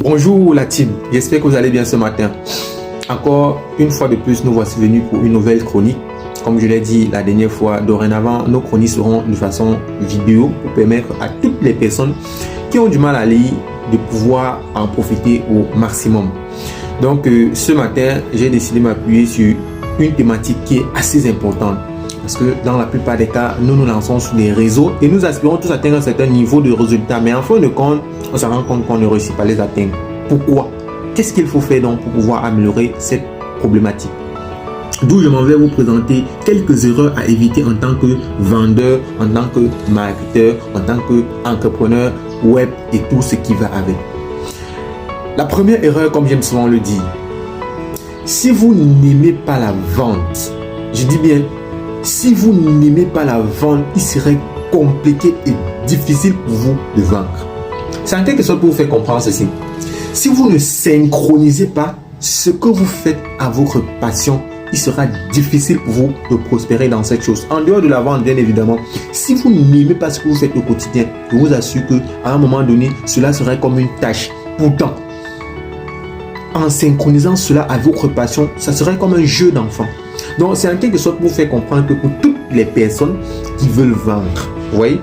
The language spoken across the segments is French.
Bonjour la team, j'espère que vous allez bien ce matin. Encore une fois de plus, nous voici venus pour une nouvelle chronique. Comme je l'ai dit la dernière fois, dorénavant, nos chroniques seront de façon vidéo pour permettre à toutes les personnes qui ont du mal à lire de pouvoir en profiter au maximum. Donc ce matin, j'ai décidé de m'appuyer sur une thématique qui est assez importante. Parce que dans la plupart des cas, nous nous lançons sur les réseaux et nous aspirons tous à atteindre un certain niveau de résultats. Mais en fin de compte, on se rend compte qu'on ne réussit pas à les atteindre. Pourquoi? Qu'est-ce qu'il faut faire donc pour pouvoir améliorer cette problématique? D'où je m'en vais vous présenter quelques erreurs à éviter en tant que vendeur, en tant que marketeur, en tant qu'entrepreneur web et tout ce qui va avec. La première erreur, comme j'aime souvent le dire, si vous n'aimez pas la vente, je dis bien, si vous n'aimez pas la vente, il serait compliqué et difficile pour vous de vendre. C'est en quelque sorte pour vous faire comprendre ceci. Si vous ne synchronisez pas ce que vous faites à votre passion, il sera difficile pour vous de prospérer dans cette chose. En dehors de la vente, bien évidemment, si vous n'aimez pas ce que vous faites au quotidien, je vous assure qu'à un moment donné, cela serait comme une tâche. Pourtant, en synchronisant cela à votre passion, ça serait comme un jeu d'enfant. Donc, c'est en quelque sorte pour vous faire comprendre que pour toutes les personnes qui veulent vendre, vous voyez,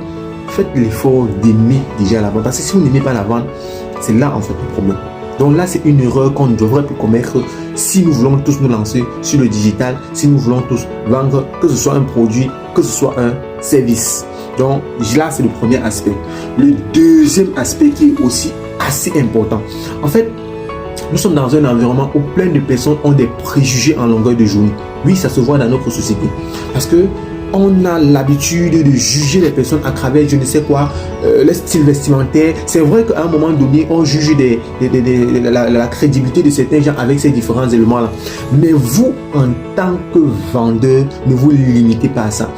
faites l'effort d'aimer déjà la vente. Parce que si vous n'aimez pas la vente, c'est là en fait le problème. Donc là, c'est une erreur qu'on ne devrait plus commettre si nous voulons tous nous lancer sur le digital, si nous voulons tous vendre, que ce soit un produit, que ce soit un service. Donc là, c'est le premier aspect. Le deuxième aspect qui est aussi assez important. En fait, nous sommes dans un environnement où plein de personnes ont des préjugés en longueur de journée. Oui, ça se voit dans notre société. Parce que on a l'habitude de juger les personnes à travers je ne sais quoi, le style vestimentaire. C'est vrai qu'à un moment donné, on juge la crédibilité de certains gens avec ces différents éléments-là. Mais vous, en tant que vendeur, ne vous limitez pas à ça.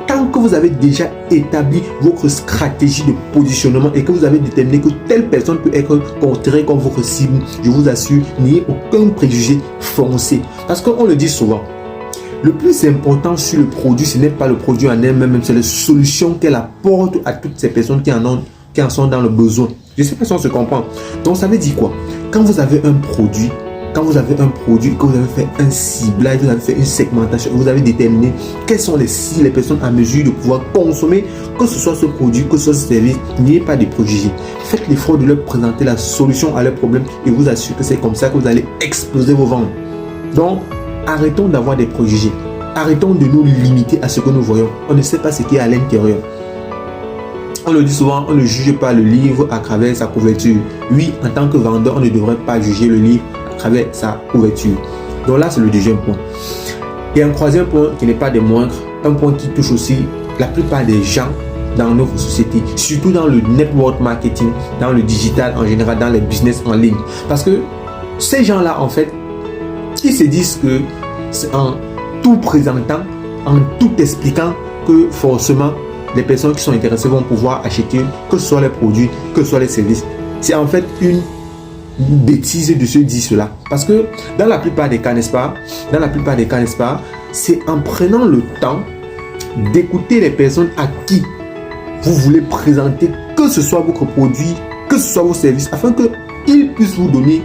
Tant que vous avez déjà établi votre stratégie de positionnement et que vous avez déterminé que telle personne peut être considérée comme votre cible, je vous assure, n'ayez aucun préjugé, foncez. Parce qu'on le dit souvent, le plus important sur le produit, ce n'est pas le produit en elle-même, c'est les solutions qu'elle apporte à toutes ces personnes qui en sont dans le besoin. Je ne sais pas si on se comprend. Donc ça veut dire quoi? Quand vous avez un produit, que vous avez fait un ciblage, vous avez fait une segmentation, vous avez déterminé quelles sont les personnes à mesure de pouvoir consommer, que ce soit ce produit, que ce soit ce service, n'ayez pas de préjugés. Faites l'effort de leur présenter la solution à leurs problèmes et vous assure que c'est comme ça que vous allez exploser vos ventes. Donc, arrêtons d'avoir des préjugés. Arrêtons de nous limiter à ce que nous voyons. On ne sait pas ce qui est à l'intérieur. On le dit souvent, on ne juge pas le livre à travers sa couverture. Oui, en tant que vendeur, on ne devrait pas juger le livre à travers sa couverture. Donc là, c'est le deuxième point. Et un troisième point qui n'est pas des moindres, un point qui touche aussi la plupart des gens dans notre société, surtout dans le network marketing, dans le digital en général, dans les business en ligne. Parce que ces gens-là, en fait, ils se disent que c'est en tout présentant, en tout expliquant que forcément les personnes qui sont intéressées vont pouvoir acheter, que ce soit les produits, que ce soit les services. C'est en fait une bêtise de se dire cela. Parce que dans la plupart des cas, n'est-ce pas, c'est en prenant le temps d'écouter les personnes à qui vous voulez présenter, que ce soit votre produit, que ce soit vos services, afin qu'ils puissent vous donner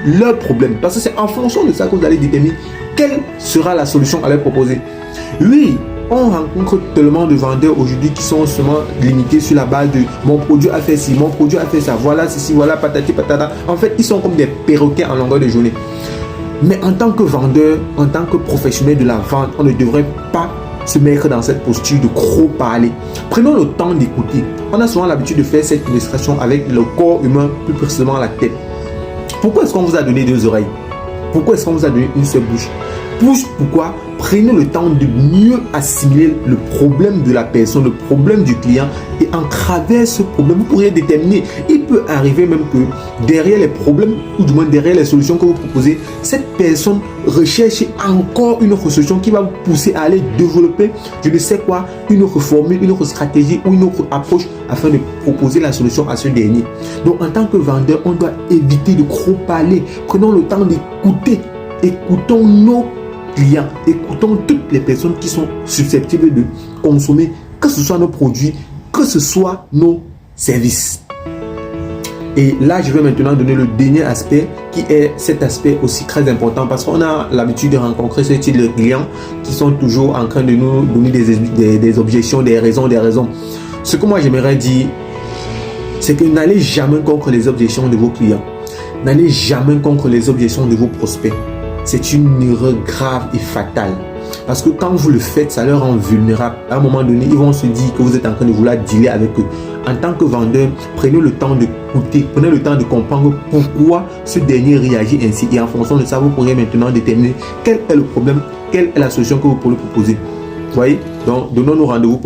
leur problème. Parce que c'est en fonction de ça que vous allez déterminer quelle sera la solution à leur proposer. Oui, on rencontre tellement de vendeurs aujourd'hui qui sont seulement limités sur la base de mon produit a fait ci, mon produit a fait ça, voilà ceci, voilà patati patata. En fait, ils sont comme des perroquets en longueur de journée. Mais en tant que vendeur, en tant que professionnel de la vente, on ne devrait pas se mettre dans cette posture de trop parler. Prenons le temps d'écouter. On a souvent l'habitude de faire cette illustration avec le corps humain, plus précisément la tête. Pourquoi est-ce qu'on vous a donné deux oreilles? Pourquoi est-ce qu'on vous a donné une seule bouche? Pourquoi? Prenez le temps de mieux assimiler le problème de la personne, le problème du client, et en travers ce problème, vous pourriez déterminer. Il peut arriver même que derrière les problèmes, ou du moins derrière les solutions que vous proposez, cette personne recherche encore une autre solution qui va vous pousser à aller développer, je ne sais quoi, une autre formule, une autre stratégie ou une autre approche afin de proposer la solution à ce dernier. Donc en tant que vendeur, on doit éviter de trop parler. Prenons le temps d'écouter. Écoutons nos clients, écoutons toutes les personnes qui sont susceptibles de consommer, que ce soit nos produits, que ce soit nos services. Et là, je vais maintenant donner le dernier aspect qui est cet aspect aussi très important parce qu'on a l'habitude de rencontrer ce type de clients qui sont toujours en train de nous donner des objections, des raisons. Ce que moi j'aimerais dire, c'est que n'allez jamais contre les objections de vos clients. N'allez jamais contre les objections de vos prospects. C'est une erreur grave et fatale. Parce que quand vous le faites, ça leur rend vulnérable. À un moment donné, ils vont se dire que vous êtes en train de vouloir dealer avec eux. En tant que vendeur, prenez le temps d'écouter, prenez le temps de comprendre pourquoi ce dernier réagit ainsi. Et en fonction de ça, vous pourrez maintenant déterminer quel est le problème, quelle est la solution que vous pourrez proposer. Vous voyez? Donc, donnons-nous rendez-vous.